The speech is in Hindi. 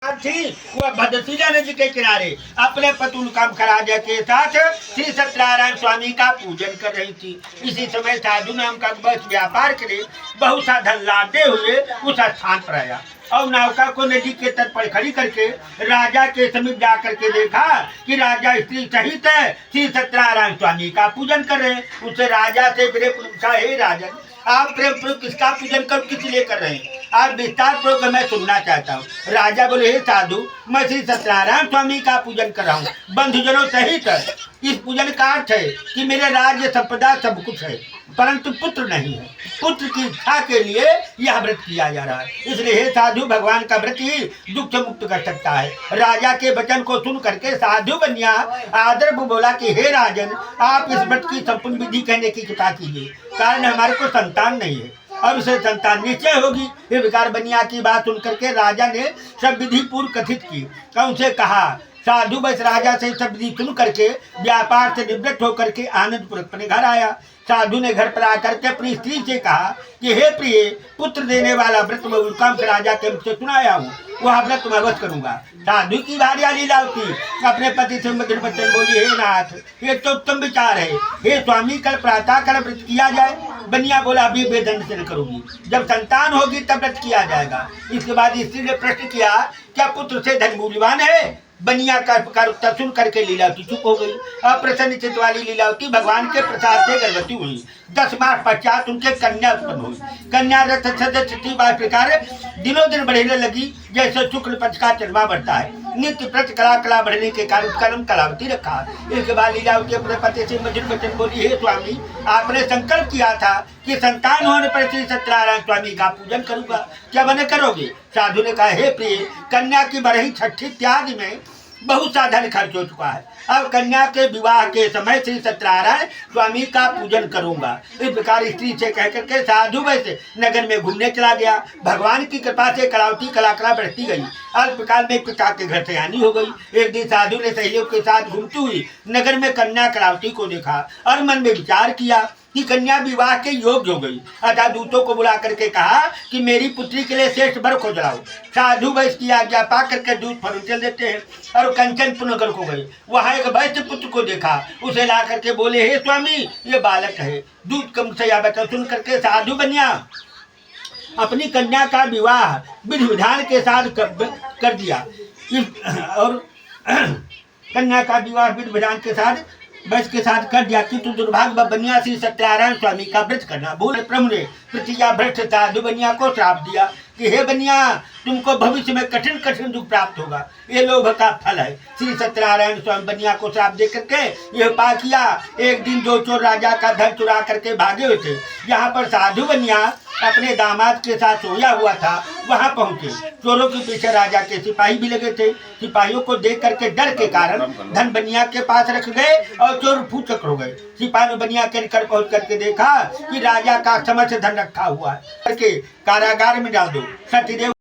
थी वह भद्रशिला नदी के किनारे अपने पतुल कामखराजा के साथ श्री सत्यनारायण स्वामी का पूजन कर रही थी। इसी समय साधु नाम का बस व्यापार करे बहुत सा धन लादे हुए उस स्थान पर आया और नौका को नदी के तट पर खड़ी करके राजा के समीप जाकर के देखा कि राजा स्त्री सहित श्री सत्यनारायण स्वामी का पूजन कर रहे हैं। उससे राजा से प्रेम पूछा, हे राजन, आप प्रेम पूर्वक किसका पूजन कर किस लिए कर रहे हैं? आप विस्तार पूर्वक मैं सुनना चाहता हूँ। राजा बोले, हे साधु, मैं श्री सत्यनारायण स्वामी का पूजन कर रहा हूँ बंधुजनों सहित। इस पूजन का अर्थ है कि मेरे राज्य संपदा सब कुछ है परंतु पुत्र नहीं है। पुत्र की इच्छा के लिए यह व्रत किया जा रहा है। इसलिए हे साधु, भगवान का व्रत ही दुख से मुक्त कर सकता है। राजा के वचन को सुन करके साधु बनिया आदर को बोला कि हे राजन, आप इस व्रत की संपूर्ण विधि कहने की कृपा कीजिए, कारण हमारे को संतान नहीं है और उसे संतान निश्चय होगी। ये विकार बनिया की बात सुन करके राजा ने सब विधि पूर्व कथित की। उनसे कहा, साधु बस राजा से सब विधि सुन करके व्यापार से निवृत्त होकर के आनंद पूर्वक अपने घर आया। साधु ने घर पर आकर के अपनी स्त्री से कहा कि हे प्रिय, पुत्र देने वाला व्रत मैं उल्काम से राजा के मुख से सुनाया हूँ, वह व्रत मैं अवश्य करूंगा। साधु की भार्या लीलावती अपने पति से मधुर वचन बोली, हे नाथ, ये तो उत्तम विचार है। हे स्वामी, कल प्रातः काल व्रत किया जाए। बनिया बोला, अभी बेदंड से न करूंगी, जब संतान होगी तब व्रत किया जाएगा। इसके बाद स्त्री ने प्रश्न किया, क्या पुत्र से धन मूल्यवान है? बनिया का उत्तर सुन करके लीलावती चुप हो गई। अप्रसन्न चित्त वाली लीलावती भगवान के प्रसाद से गर्भवती हुई। 10 मास पश्चात उनके कन्या उत्पन्न हुई। कन्या रथ प्रकार दिनों दिन बढ़ने लगी, जैसे शुक्ल पक्ष का चंद्रमा बढ़ता है। नित्य प्रति कला बढ़ने के कारण उसका नाम कलावती रखा। इसके बाद लीलावती अपने पति से मधुर वचन बोली, हे स्वामी, आपने संकल्प किया था कि संतान होने पर श्री सत्यनारायण स्वामी का पूजन करूंगा, क्या बने करोगे? साधु ने कहा, हे प्रिय, कन्या की बरही छठी इत्यादि में बहुत सा धन खर्च हो चुका है। अब कन्या के विवाह के समय श्री सत्यनारायण स्वामी का पूजन करूंगा। इस प्रकार स्त्री से कह करके साधु वैसे नगर में घूमने चला गया। भगवान की कृपा से कलावती कला बढ़ती गई। अल्पकाल में पिता के घर से हानि हो गई। एक दिन साधु ने सहेलियों के साथ घूमती हुई नगर में कन्या कलावती को देखा और मन में विचार किया कि कन्या विवाह के योग्य हो गई। अतः दूतों को बुला करके कहा कि मेरी पुत्री के लिए श्रेष्ठ वर खोज लाओ। साधु वैश्य की आज्ञा पा करके दूत फल चल देते हैं और कंचनपुर नगर को गए। वहाँ एक वैश्य पुत्र को देखा, उसे ला करके बोले, हे स्वामी, ये बालक है। दूत कम से यह बता सुन करके साधु बनिया अपनी कन्या का विवाह विधि विधान के साथ कर दिया और कन्या का विवाह विधि विधान के साथ बस के साथ कर दिया कि तू दुर्भाग्य बनिया श्री सत्यनारायण स्वामी का व्रत करना भूल। प्रभु ने प्रतिज्ञा भ्रष्ट साधु बनिया को श्राप दिया कि हे बनिया, तुमको भविष्य में कठिन कठिन दुख प्राप्त होगा, ये लोभ का फल है। श्री सत्यनारायण स्वामी बनिया को श्राप दे करके यह उपाय किया। एक दिन दो चोर राजा का धन चुरा करके भागे हुए थे। यहाँ पर साधु बनिया अपने दामाद के साथ सोया हुआ था, वहां पहुंचे। चोरों के पीछे राजा के सिपाही भी लगे थे। सिपाहियों को देख करके डर के कारण धन बनिया के पास रख गए और चोर फूचक हो गए। सिपाही ने बनिया के निकट पहुंच करके देखा कि राजा का समस्त धन रखा हुआ है, करके कारागार में डाल दो। सत्यदेव